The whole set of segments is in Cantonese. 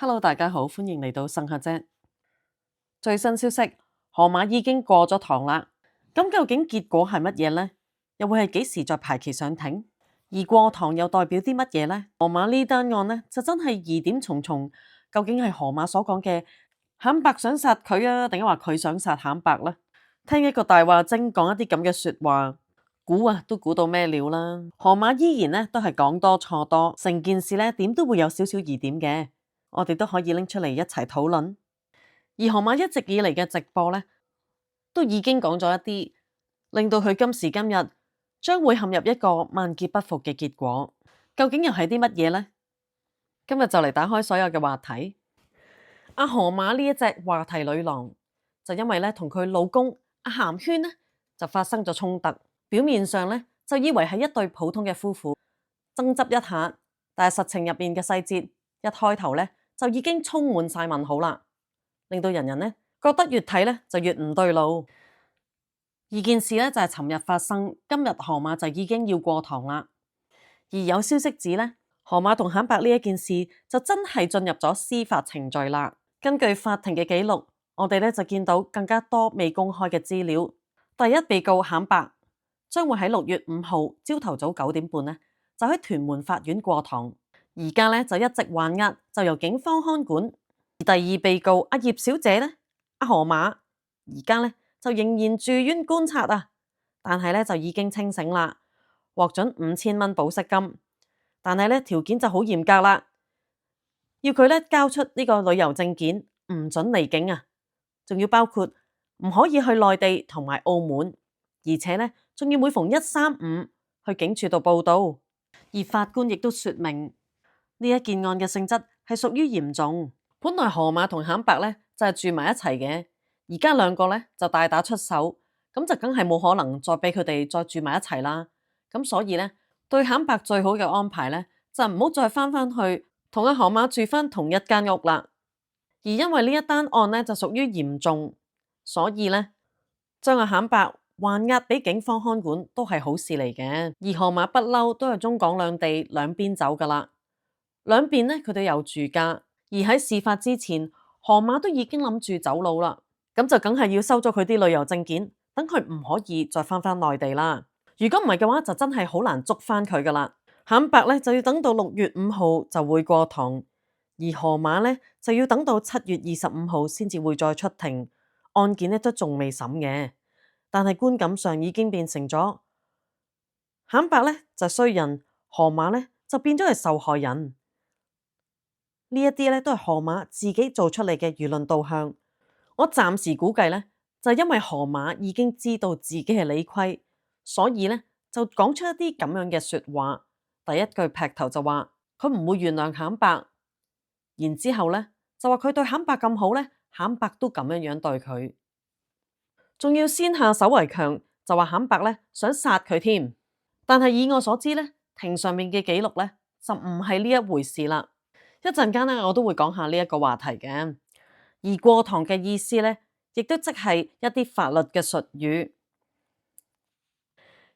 Hello，大家好，歡迎嚟到生客啫。最新消息，河馬已經過咗堂啦。咁究竟結果係乜嘢呢？又會係幾時再排期上庭？而過堂又代表啲乜嘢呢？河馬呢單案呢，就真係疑點重重。究竟係河馬所講嘅坦白想殺佢啊，定係話佢想殺坦白呢？聽一個大話精講一啲咁嘅說話，估啊都估到咩料啦。河馬依然呢都係講多錯多，成件事呢點都會有少少疑點嘅。我哋都可以拎出嚟一齊討論。而河馬一直以嚟嘅直播呢，都已經講咗一啲令到佢今時今日將會陷入一個萬劫不復嘅結果。究竟又係啲乜嘢呢？今日就嚟打開所有嘅話題。阿河馬呢一隻話題女郎，就因為咧同佢老公阿鹹圈呢就發生咗衝突。表面上咧就以為係一對普通嘅夫婦爭執一下，但係實情入邊嘅細節一開頭咧就已經充滿晒問號啦，令到人人咧覺得越睇咧就越唔對路。而件事咧就係尋日發生，今日河馬就已經要過堂啦。而有消息指咧，河馬同坦白呢一件事就真係進入咗司法程序啦。根據法庭嘅記錄，我哋咧就見到更加多未公開嘅資料。第一被告坦白將會喺6月5號朝頭早9點半咧就喺屯門法院過堂。而家咧就一直還押，就由警方看管。而第二被告阿葉小姐咧，阿河馬而家咧就仍然住院觀察啊，但係咧就已經清醒啦，獲准5000蚊保釋金。但係咧條件就好嚴格啦，要佢咧交出呢個旅遊證件，唔准離境啊，仲要包括唔可以去內地同埋澳門，而且咧仲要每逢1、3、5去警署度報到。而法官亦都說明呢一件案嘅性質係屬於嚴重。本來河馬同坦白咧就係住埋一齊嘅，而家兩個咧就大打出手，咁就梗係冇可能再俾佢哋再住埋一齊啦。咁所以咧對坦白最好嘅安排咧就唔好再翻去同阿河馬住翻同一間屋啦。而因為呢一單案咧就屬於嚴重，所以咧將阿坦白還押俾警方看管都係好事嚟嘅。而河馬不嬲都係中港兩地兩邊走噶啦，兩邊咧佢哋有住家。而喺事發之前，河馬都已經諗住走佬啦，咁就梗係要收咗佢啲旅遊證件，等佢唔可以再翻內地啦。如果唔係嘅話，就真係好難捉翻佢噶啦。坦白咧就要等到6月5號就會過堂，而河馬咧就要等到7月25號先至會再出庭。案件咧都仲未審嘅，但係觀感上已經變成咗坦白咧就衰人，河馬咧就變咗係受害人。呢一啲咧都係河馬自己做出嚟嘅輿論導向。我暫時估計咧，就因為河馬已經知道自己係理虧，所以咧就講出一啲咁樣嘅說話。第一句劈頭就話佢唔會原諒坦白，然之後咧就話佢對坦白咁好咧，坦白都咁樣對佢，仲要先下手為強，就話坦白咧想殺佢添。但係以我所知咧，庭上面嘅記錄咧就唔係呢一回事啦。一陣間咧，我都會講下呢一個話題嘅。而過堂嘅意思咧，亦都即係一啲法律嘅術語。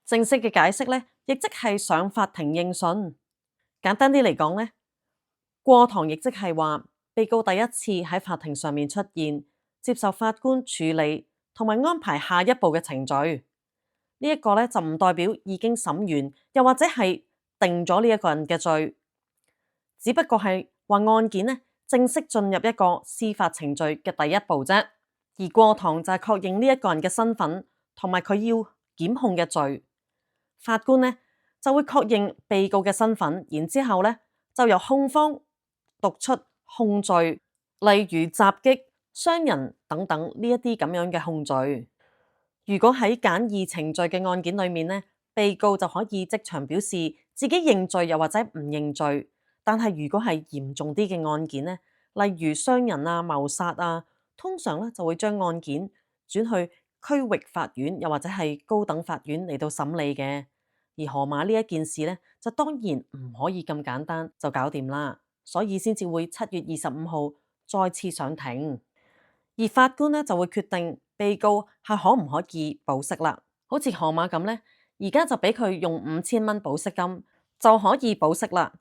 正式嘅解釋咧，亦即係上法庭應訊。簡單啲嚟講咧，過堂亦即係話被告第一次喺法庭上面出現，接受法官處理同埋安排下一步嘅程序。呢一個咧就唔代表已經審完，又或者係定咗呢一個人嘅罪，只不過係話案件咧正式進入一個司法程序嘅第一步啫。而過堂就係確認呢一個人嘅身份同埋佢要檢控嘅罪。法官咧就會確認被告嘅身份，然之後咧就由控方讀出控罪，例如襲擊、傷人等等呢一啲咁樣嘅控罪。如果喺簡易程序嘅案件裏面咧，被告就可以即場表示自己認罪又或者唔認罪。但係如果係嚴重啲嘅案件咧，例如傷人啊、謀殺啊，通常咧就會將案件轉去區域法院又或者係高等法院嚟到審理嘅。而河馬呢一件事咧，就當然唔可以咁簡單就搞掂啦，所以先至會7月25號再次上庭。而法官咧就會決定被告係可唔可以保釋啦。好似河馬咁咧，而家就俾佢用5000蚊保釋金就可以保釋啦。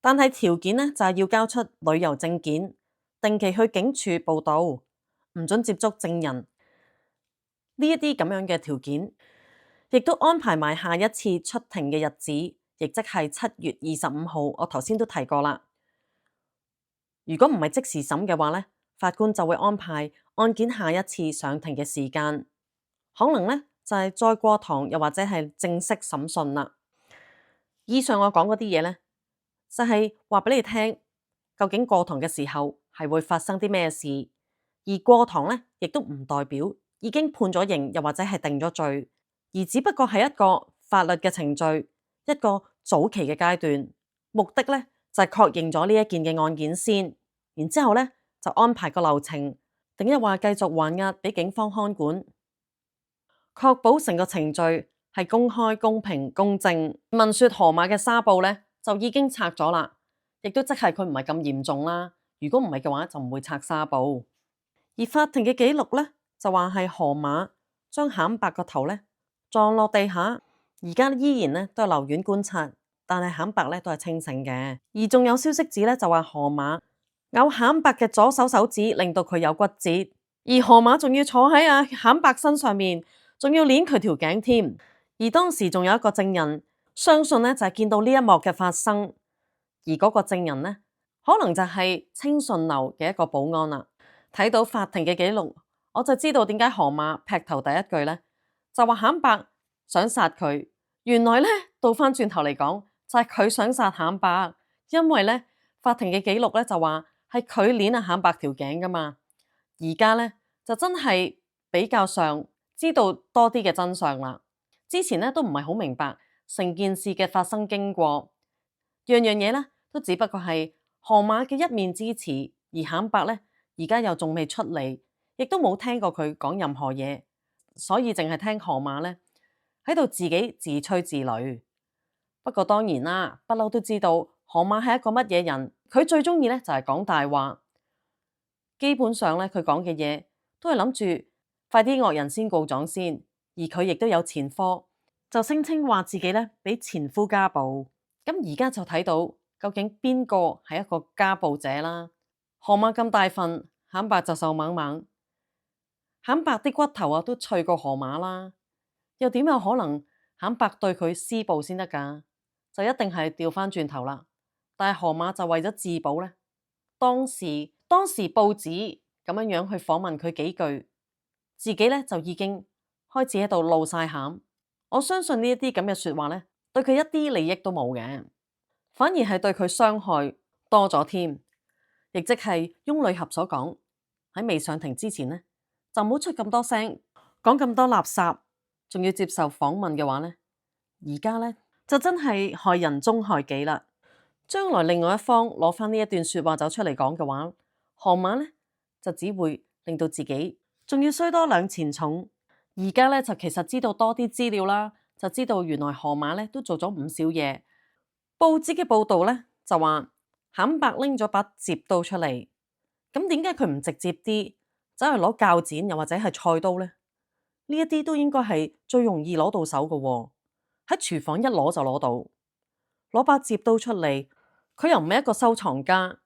但係條件咧就係要交出旅遊證件，定期去警署報到，唔准接觸證人。呢一啲咁樣嘅條件，亦都安排埋下一次出庭嘅日子，亦即係7月25號。我頭先都提過啦。如果唔係即時審嘅話咧，法官就會安排案件下一次上庭嘅時間，可能咧就係再過堂，又或者係正式審訊啦。以上我講嗰啲嘢咧，就係話俾你聽，究竟過堂嘅時候係會發生啲咩事，而過堂咧亦都唔代表已經判咗刑，又或者係定咗罪，而只不過係一個法律嘅程序，一個早期嘅階段，目的咧就係確認咗呢一件嘅案件先，然之後咧就安排個流程，定一話繼續還押俾警方看管，確保成個程序係公開、公平、公正。聞說河馬嘅紗布咧就已經拆咗啦，亦都即係佢唔係咁嚴重啦。如果唔係嘅話，就唔會拆紗布。而法庭嘅記錄咧就話係河馬將慘白個頭咧撞落地下，而家依然咧都係留院觀察，但係慘白咧都係清醒嘅。而仲有消息指咧就話河馬咬慘白嘅左手手指，令到佢有骨折，而河馬仲要坐喺慘白身上面，仲要捏佢條頸添。而當時仲有一個證人，相信咧就係見到呢一幕嘅發生，而嗰個證人咧可能就係清順樓嘅一個保安啦。睇到法庭嘅記錄，我就知道點解河馬劈頭第一句咧就話慘白想殺佢。原來咧倒翻轉頭嚟講，就係佢想殺慘白，因為咧法庭嘅記錄咧就話係佢捏慘白條頸噶嘛。而家咧就真係比較上知道多啲嘅真相啦。之前咧都唔係好明白成件事嘅發生經過，樣樣嘢咧都只不過係河馬嘅一面之詞，而慘白咧而家又仲未出嚟，亦都冇聽過佢講任何嘢，所以淨係聽河馬咧喺度自己自吹自擂。不過當然啦，不嬲都知道河馬係一個乜嘢人，佢最中意咧就係講大話。基本上咧佢講嘅嘢都係諗住快啲惡人先告狀先。而佢亦都有前科，就聲稱話自己咧俾前夫家暴。咁而家就睇到究竟邊個係一個家暴者啦。河馬咁大份，慘白就瘦蜢蜢，慘白啲骨頭都脆過河馬啦，又點有可能慘白對佢施暴先得㗎？就一定係調翻轉頭啦。但係河馬就為咗自保咧，當時報紙咁樣去訪問佢幾句，自己咧就已經開始喺度露晒餡。我相信呢一啲咁嘅說話咧，對佢一啲利益都冇嘅，反而係對佢傷害多咗添。亦即係翁女俠所講，喺未上庭之前咧，就唔好出咁多聲，講咁多垃圾，仲要接受訪問嘅話咧，而家咧就真係害人終害己啦。將來另外一方攞翻呢一段說話走出嚟講嘅話，河馬咧就只會令到自己仲要衰多兩錢重。而家咧就其實知道多啲資料啦，就知道原來河馬咧都做咗唔少嘢。報紙嘅報道咧就話慘白拎咗把摺刀出嚟，咁點解佢唔直接啲走去攞鉸剪又或者係菜刀咧？呢一啲都應該係最容易攞到手嘅喎，喺廚房一攞就攞到。攞把摺刀出嚟，佢又唔係一個收藏家，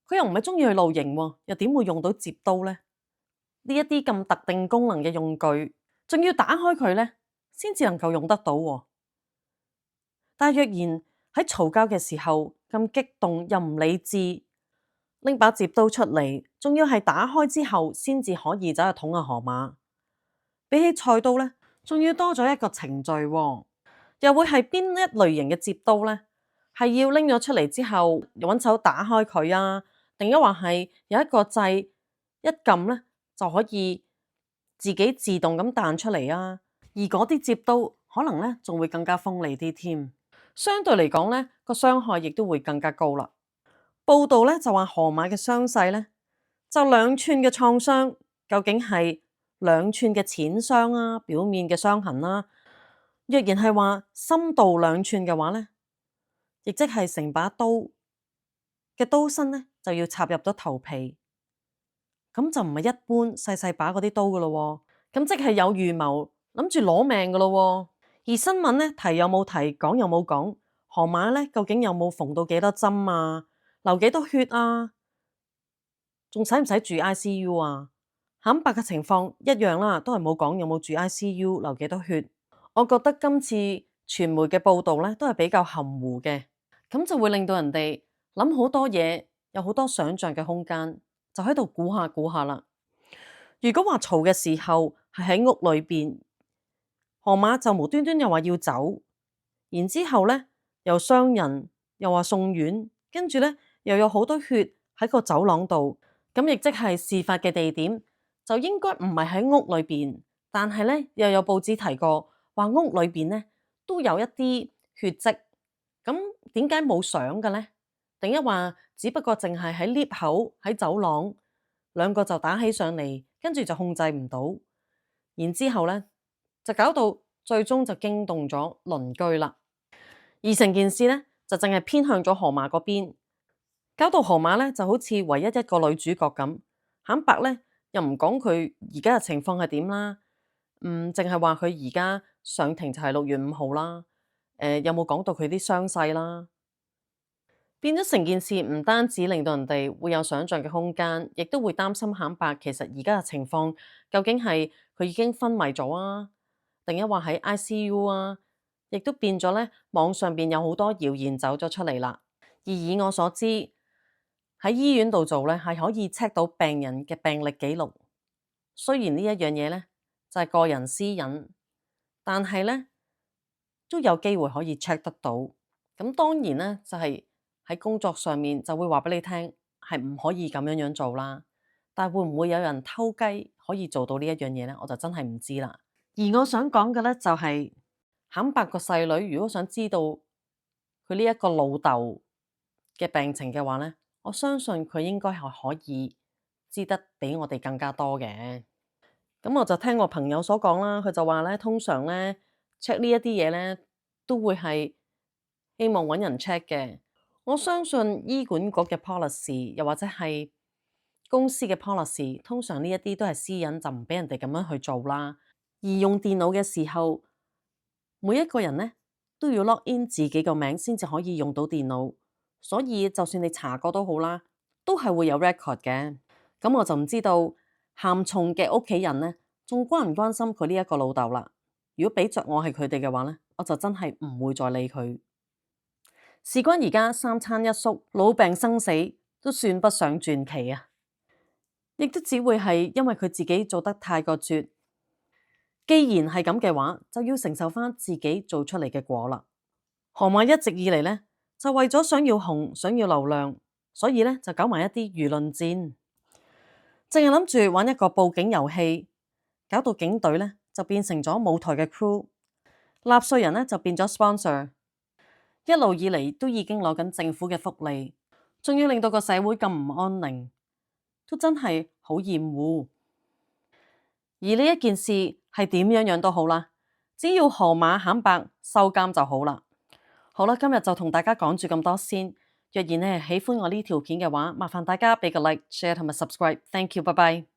佢又唔係中意去露營喎，又點會用到摺刀咧？呢一啲咁特定功能嘅用具，仲要打開佢咧，先至能夠用得到喎。但係若然喺嘈交嘅時候咁激動又唔理智，拎把摺刀出嚟，仲要係打開之後先至可以走去捅下河馬。比起菜刀咧，仲要多咗一個程序喎。又會係邊一類型嘅摺刀咧？係要拎咗出嚟之後揾手打開佢啊？定抑或係有一個掣一撳咧就可以自己自動咁彈出嚟啊？而嗰啲摺刀可能咧仲會更加鋒利啲添，相對嚟講咧個傷害亦都會更加高啦。報道咧就話河馬嘅傷勢咧就2寸嘅創傷，究竟係2寸嘅淺傷啊，表面嘅傷痕啦。若然係話深度2寸嘅話咧，亦即係成把刀嘅刀身咧就要插入咗頭皮，咁就唔係一般細細把嗰啲刀噶咯，咁即係有預謀諗住攞命噶咯。而新聞咧提有冇提，講有冇講，河馬咧究竟有冇縫到幾多針啊，流幾多血啊？仲使唔使住 ICU 啊？肯白嘅情況一樣啦，都係冇講有冇住 ICU，流幾多血。我覺得今次傳媒嘅報導咧，都係比較含糊嘅，咁就會令到人哋諗好多嘢，有好多想像嘅空間，就喺度估下估下啦。如果話嘈嘅時候係喺屋裏邊，河馬就無端端又話要走，然之後咧又傷人，又話送院，跟住咧又有好多血喺個走廊度，咁亦即係事發嘅地點就應該唔係喺屋裏邊，但係咧又有報紙提過話屋裏邊咧都有一啲血跡，咁點解冇相嘅咧？定一話只不過淨係喺 lift 口喺走廊兩個就打起上嚟，跟住就控制唔到，然之後咧就搞到最終就驚動咗鄰居啦。而成件事咧就淨係偏向咗河馬嗰邊，搞到河馬咧就好似唯一一個女主角咁。坦白咧又唔講佢而家嘅情況係點啦，淨係話佢而家上庭就係6月5號啦。有冇講到佢啲傷勢啦？變咗成件事唔單止令到人哋會有想像嘅空間，亦都會擔心坦白其實而家嘅情況究竟係佢已經昏迷咗啊，定一話喺 ICU 啊？亦都變咗咧，網上邊有好多謠言走咗出嚟啦。而以我所知，喺醫院度做咧係可以 check 到病人嘅病歷記錄。雖然呢一樣嘢咧就係個人私隱，但係咧都有機會可以 check 得到。咁當然咧就係喺工作上面就會話俾你聽係唔可以咁樣做啦。但係會唔會有人偷雞可以做到呢一樣嘢咧？我就真係唔知啦。而我想講嘅咧就係坦白個細女，如果想知道佢呢一個老豆嘅病情嘅話咧，我相信佢應該係可以知得比我哋更加多嘅。咁我就聽我朋友所講啦，佢就話咧，通常咧 check 呢一啲嘢咧，都會係希望揾人 check 嘅。我相信醫管局嘅 policy，又或者係公司嘅 policy，通常呢一啲都係私隱，就唔俾人哋咁樣去做啦。而用電腦嘅時候，每一個人咧都要 log in 自己個名先至可以用到電腦，所以就算你查過都好啦，都係會有 record 嘅。咁我就唔知道喊重嘅屋企人咧，仲關唔關心佢呢一個老豆啦？如果俾着我係佢哋嘅話咧，我就真係唔會再理佢。事關而家三餐一宿，老病生死都算不上傳奇啊！亦都只會係因為佢自己做得太過絕。既然係咁嘅話，就要承受翻自己做出嚟嘅果啦。河馬一直以嚟咧，就為咗想要紅、想要流量，所以咧就搞埋一啲輿論戰，淨係諗住玩一個報警遊戲，搞到警隊咧就變成咗舞台嘅 crew， 納稅人咧就變咗 sponsor， 一路以嚟都已經攞緊政府嘅福利，仲要令到個社會咁唔安寧，都真係好厭惡。而呢一件事係點樣都好啦，只要河馬肯白收監就好啦。好啦，今日就同大家講住咁多先。若然你係喜歡我呢條片嘅話，麻煩大家俾個 like、share 同埋 subscribe。Thank you，拜拜。